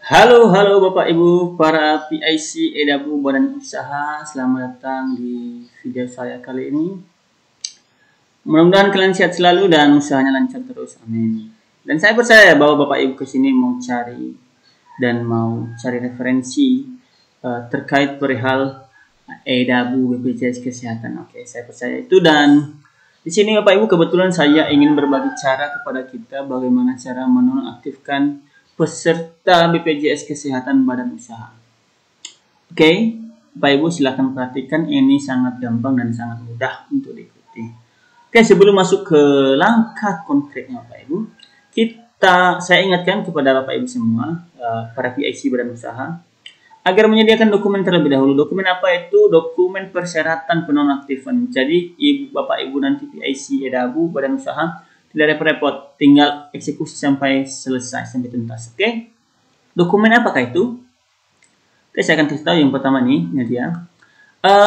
Halo Bapak Ibu para PIC EDABU Badan Usaha, selamat datang di video saya kali ini. Mudah-mudahan kalian sehat selalu dan usahanya lancar terus, amin. Dan saya percaya bahwa Bapak Ibu kesini mau cari referensi terkait perihal EDABU BPJS Kesehatan. Oke, saya percaya itu. Dan di sini Bapak Ibu kebetulan saya ingin berbagi cara kepada kita bagaimana cara menonaktifkan peserta BPJS Kesehatan Badan Usaha. Oke, Bapak Ibu silakan perhatikan, ini sangat gampang dan sangat mudah untuk diikuti. Oke, sebelum masuk ke langkah konkretnya Bapak Ibu, saya ingatkan kepada Bapak Ibu semua, para PIC Badan Usaha, agar menyediakan dokumen terlebih dahulu. Dokumen apa itu? Dokumen persyaratan penonaktifan. Jadi Bapak Ibu nanti PIC EDABU Badan Usaha tidak repot-repot, tinggal eksekusi sampai selesai, sampai tuntas. Oke? Dokumen apakah itu? Oke, saya akan kasih tahu. Yang pertama nih, ini dia.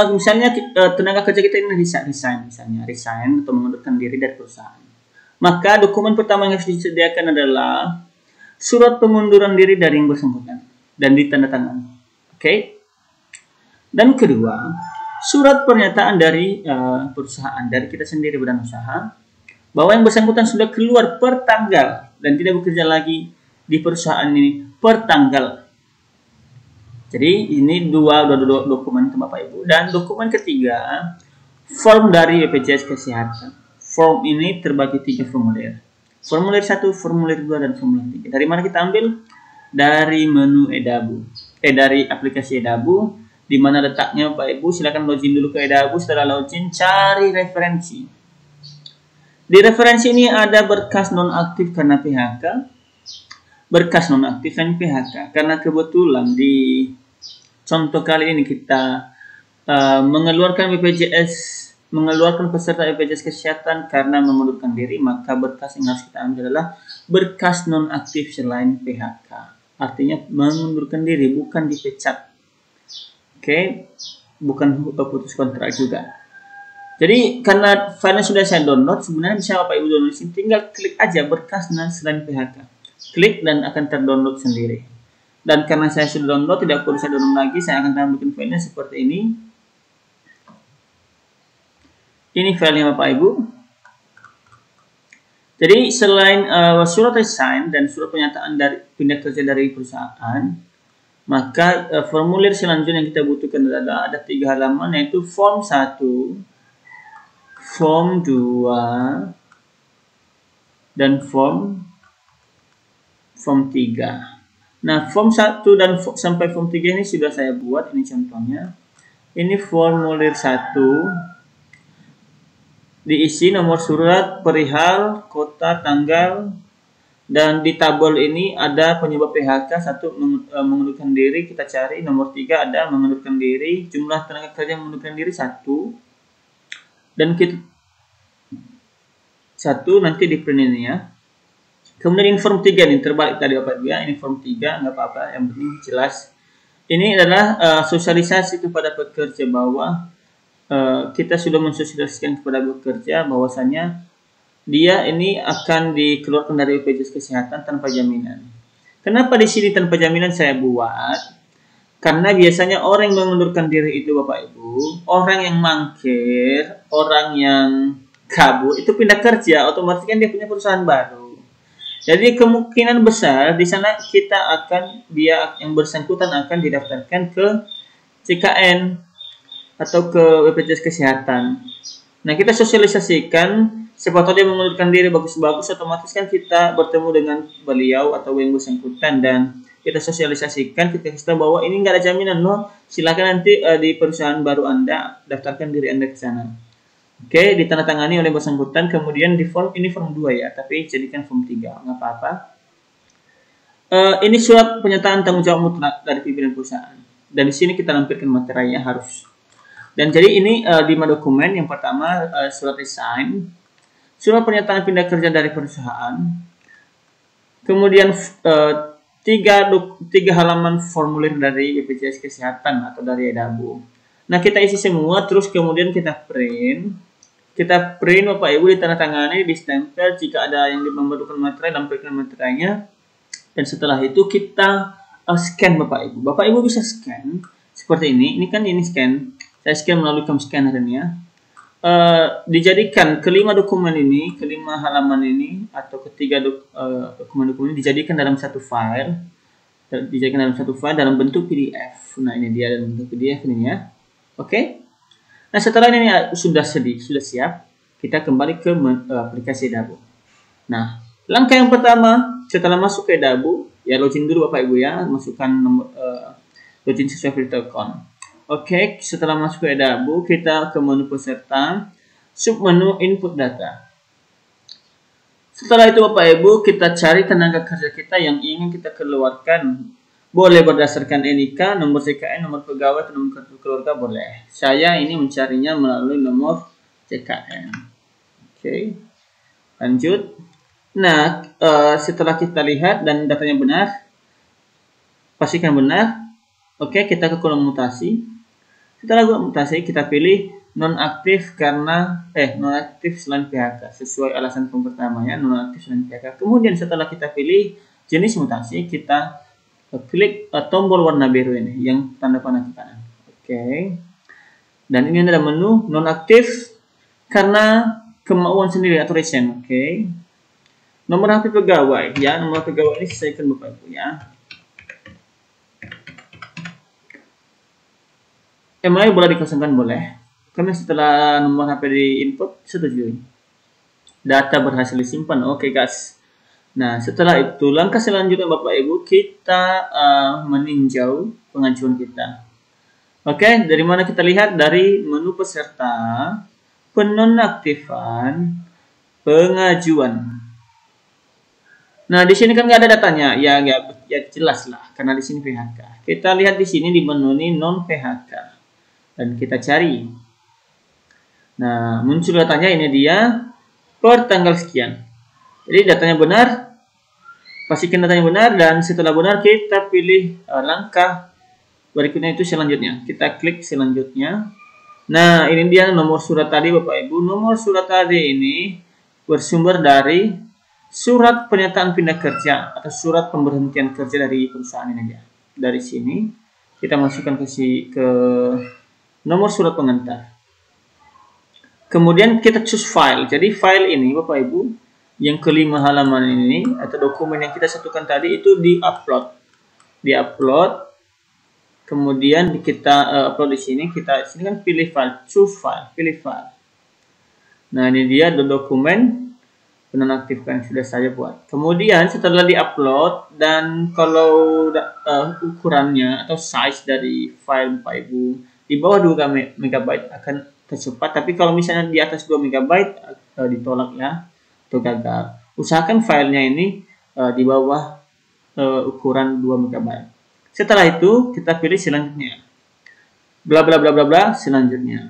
Misalnya tenaga kerja kita ini resign atau mengundurkan diri dari perusahaan. Maka dokumen pertama yang harus disediakan adalah surat pengunduran diri dari yang bersangkutan dan ditandatangani. Oke? Dan kedua, surat pernyataan dari perusahaan, dari kita sendiri badan usaha, bahwa yang bersangkutan sudah keluar per tanggal dan tidak bekerja lagi di perusahaan ini per tanggal. Jadi ini dua dokumen itu Bapak Ibu. Dan dokumen ketiga, form dari BPJS Kesehatan. Form ini terbagi 3 formulir. Formulir 1, formulir 2, dan formulir 3. Dari mana kita ambil? Dari menu EDABU. Dari aplikasi EDABU. Di mana letaknya Bapak Ibu? Silakan login dulu ke EDABU. Setelah login, cari referensi. Di referensi ini ada berkas nonaktif karena PHK, berkas nonaktif dan PHK. Karena kebetulan di contoh kali ini kita mengeluarkan peserta BPJS Kesehatan karena mengundurkan diri, maka berkas yang harus kita ambil adalah berkas nonaktif selain PHK. Artinya mengundurkan diri, bukan dipecat. Oke, bukan putus kontrak juga. Jadi karena filenya sudah saya download, sebenarnya bisa Bapak Ibu download sini, tinggal klik aja berkas selain PHK. Klik dan akan terdownload sendiri. Dan karena saya sudah download, tidak perlu saya download lagi, saya akan tampilkan filenya seperti ini. Ini filenya Bapak Ibu. Jadi selain surat resign dan surat pernyataan dari pindah kerja dari perusahaan, maka formulir selanjutnya yang kita butuhkan adalah ada 3 halaman, yaitu form 1, form 2, dan form 3. Nah, form 1 dan sampai form 3 ini sudah saya buat, ini contohnya. Ini formulir 1, diisi nomor surat, perihal, kota, tanggal, dan di tabel ini ada penyebab PHK, 1 mengundurkan diri, kita cari. Nomor 3 ada mengundurkan diri, jumlah tenaga kerja yang mengundurkan diri 1. Dan kita 1 nanti di print ini ya. Kemudian ini form 3 nih, terbalik tadi Bapak Ibu ya. Ini form 3, nggak apa-apa, yang penting jelas. Ini adalah sosialisasi kepada pekerja bahwa kita sudah mensosialisasikan kepada pekerja bahwasanya dia ini akan dikeluarkan dari BPJS Kesehatan tanpa jaminan. Kenapa di sini tanpa jaminan saya buat? Karena biasanya orang yang mengundurkan diri itu Bapak Ibu, orang yang mangkir, orang yang kabur, itu pindah kerja, otomatis kan dia punya perusahaan baru. Jadi kemungkinan besar di sana dia yang bersangkutan akan didaftarkan ke CKN atau ke BPJS Kesehatan. Nah, kita sosialisasikan, siapa tahu dia mengundurkan diri bagus-bagus, otomatis kan kita bertemu dengan beliau atau yang bersangkutan dan kita sosialisasikan, kita kasih tahu bahwa ini nggak ada jaminan loh, silakan nanti di perusahaan baru Anda daftarkan diri Anda ke sana. Oke, ditandatangani oleh bersangkutan. Kemudian di form ini form 2 ya, tapi jadikan form 3, nggak apa-apa. Ini surat pernyataan tanggung jawab mutlak dari pimpinan perusahaan. Dan di sini kita lampirkan materinya harus. Dan jadi ini 5 dokumen. Yang pertama surat resign, surat pernyataan pindah kerja dari perusahaan. Kemudian 3 halaman formulir dari BPJS Kesehatan atau dari EDABU. Nah, kita isi semua, terus kemudian kita print. Bapak Ibu, ditandatangani, distempel. Jika ada yang memerlukan materai, lampirkan materinya. Dan setelah itu kita scan Bapak Ibu. Bapak Ibu bisa scan seperti ini. Ini kan ini scan. Saya scan melalui cam scanner ini ya. Dijadikan kelima dokumen ini, kelima halaman ini atau ketiga dokumen-dokumen ini dijadikan dalam satu file. Dijadikan dalam satu file dalam bentuk PDF. Nah, ini dia dalam bentuk PDF ini ya. Oke. Nah, setelah ini sudah siap, kita kembali ke aplikasi Edabu. Nah, langkah yang pertama setelah masuk ke Edabu, ya login dulu Bapak Ibu ya, masukkan nomor login sesuai filter account. Oke, setelah masuk ke Edabu, kita ke menu peserta, submenu input data. Setelah itu Bapak Ibu, kita cari tenaga kerja kita yang ingin kita keluarkan. Boleh berdasarkan NIK, nomor CKN, nomor pegawai, atau nomor kartu keluarga boleh. Saya ini mencarinya melalui nomor CKN. Oke, lanjut. Nah, setelah kita lihat dan datanya benar, pastikan benar. Oke, kita ke kolom mutasi. Setelah kolom mutasi, kita pilih nonaktif karena nonaktif selain PHK sesuai alasan pertama ya, nonaktif selain PHK. Kemudian setelah kita pilih jenis mutasi, kita klik tombol warna biru ini yang tanda panah ke kanan. Oke. Dan ini adalah menu nonaktif karena kemauan sendiri atau resign. Oke. Nomor HP pegawai ya, nomor pegawai ini sesuaikan Bapak Ibu ya. Email boleh dikosongkan boleh. Kami setelah nomor HP di input setujui. Data berhasil disimpan. Oke guys. Nah, setelah itu langkah selanjutnya Bapak Ibu, kita meninjau pengajuan kita. Oke, dari mana kita lihat? Dari menu peserta, penonaktifan, pengajuan. Nah, di sini kan nggak ada datanya, ya jelas lah, karena di sini PHK. Kita lihat di sini di menu ini non PHK dan kita cari. Nah, muncul datanya ini dia per tanggal sekian. Jadi datanya benar, pastikan datanya benar dan setelah benar kita pilih langkah berikutnya itu selanjutnya. Kita klik selanjutnya. Nah, ini dia nomor surat tadi Bapak Ibu. Nomor surat tadi ini bersumber dari surat pernyataan pindah kerja atau surat pemberhentian kerja dari perusahaan ini dia. Dari sini kita masukkan ke nomor surat pengantar. Kemudian kita choose file. Jadi file ini Bapak Ibu yang kelima halaman ini atau dokumen yang kita satukan tadi itu di-upload. Kemudian kita upload di sini. Kita sini kan pilih file, choose file, pilih file. Nah, ini dia dokumen penonaktifkan sudah saya buat. Kemudian setelah di-upload dan kalau ukurannya atau size dari file Bapak Ibu di bawah 2 MB akan tercepat, tapi kalau misalnya di atas 2 MB ditolak ya atau gagal. Usahakan filenya ini di bawah ukuran 2 MB. Setelah itu kita pilih selanjutnya. Bla bla bla bla bla selanjutnya.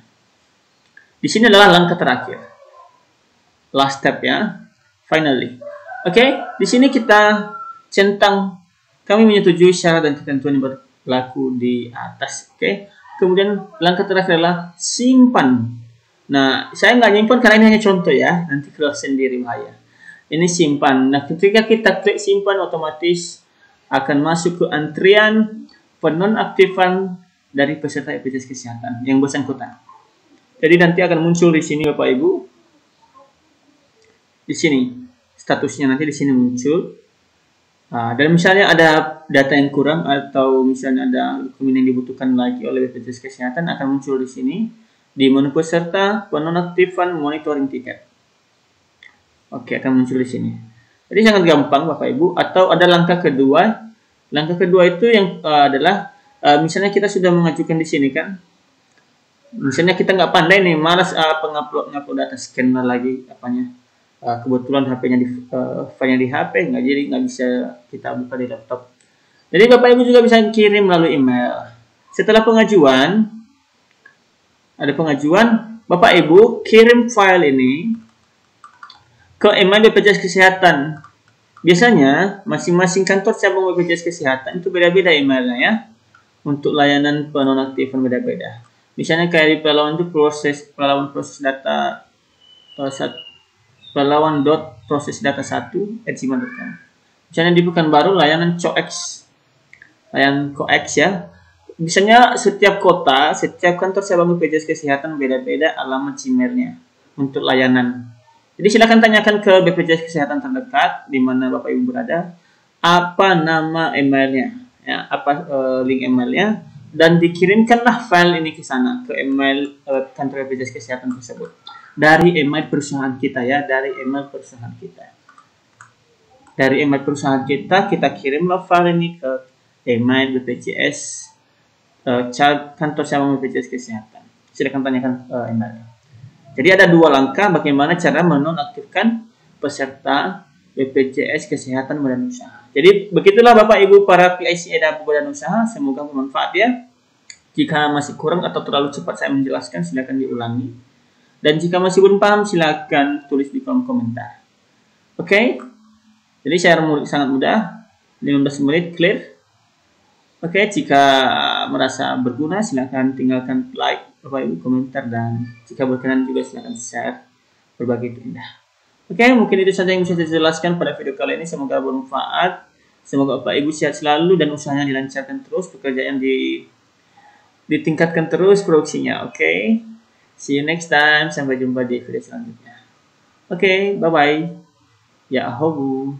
Di sini adalah langkah terakhir. Last step ya. Finally. Oke, di sini kita centang kami menyetujui syarat dan ketentuan yang berlaku di atas. Oke. Kemudian langkah terakhir adalah simpan. Nah, saya nggak nyimpan karena ini hanya contoh ya. Nanti kalau sendiri bahaya. Ini simpan. Nah, ketika kita klik simpan, otomatis akan masuk ke antrian penonaktifan dari peserta BPJS Kesehatan yang bersangkutan. Jadi nanti akan muncul di sini Bapak Ibu. Di sini statusnya nanti di sini muncul. Dan misalnya ada data yang kurang atau misalnya ada dokumen yang dibutuhkan lagi oleh BPJS Kesehatan akan muncul di sini di menu peserta penonaktifan monitoring tiket. Oke, akan muncul di sini. Jadi sangat gampang Bapak Ibu. Atau ada langkah kedua. Langkah kedua itu yang adalah misalnya kita sudah mengajukan di sini kan. Misalnya kita nggak pandai nih, malas pengupload data scanner lagi apanya. Kebetulan HP-nya filenya di HP nggak bisa kita buka di laptop. Jadi Bapak Ibu juga bisa kirim melalui email. Setelah pengajuan, ada pengajuan, Bapak Ibu kirim file ini ke email BPJS Kesehatan. Biasanya masing-masing kantor cabang BPJS Kesehatan itu beda-beda emailnya ya. Untuk layanan penonaktifan beda-beda. Misalnya kayak di Pelawan itu Pelawan proses data pelawan.prosesdata1@gmail.com. Misalnya di Pekanbaru layanan COEX layanan koeks ya. Biasanya setiap kota, setiap kantor cabang BPJS Kesehatan beda-beda alamat Gmail-nya untuk layanan. Jadi silakan tanyakan ke BPJS Kesehatan terdekat di mana Bapak Ibu berada, apa nama emailnya, ya, apa link emailnya, dan dikirimkanlah file ini ke sana, ke email kantor BPJS Kesehatan tersebut. Dari email perusahaan kita ya, dari email perusahaan kita. Dari email perusahaan kita kirimlah file ini ke email BPJS, kantor cabang BPJS Kesehatan. Silakan tanyakan emailnya. Jadi ada dua langkah bagaimana cara menonaktifkan peserta BPJS Kesehatan Badan Usaha. Jadi begitulah Bapak Ibu para PIC EDABU Badan Usaha, semoga bermanfaat ya. Jika masih kurang atau terlalu cepat saya menjelaskan, silakan diulangi. Dan jika masih belum paham, silakan tulis di kolom komentar. Oke? Jadi saya sangat mudah, 15 menit clear. Oke, jika merasa berguna silakan tinggalkan like, Bapak Ibu, komentar, dan jika berkenan juga silakan share, berbagi itu indah. Oke, mungkin itu saja yang bisa saya jelaskan pada video kali ini, semoga bermanfaat. Semoga Bapak Ibu sehat selalu dan usahanya dilancarkan terus, pekerjaan ditingkatkan terus produksinya. Oke. See you next time, sampai jumpa di video selanjutnya. Oke, bye bye. Ya, ahobu.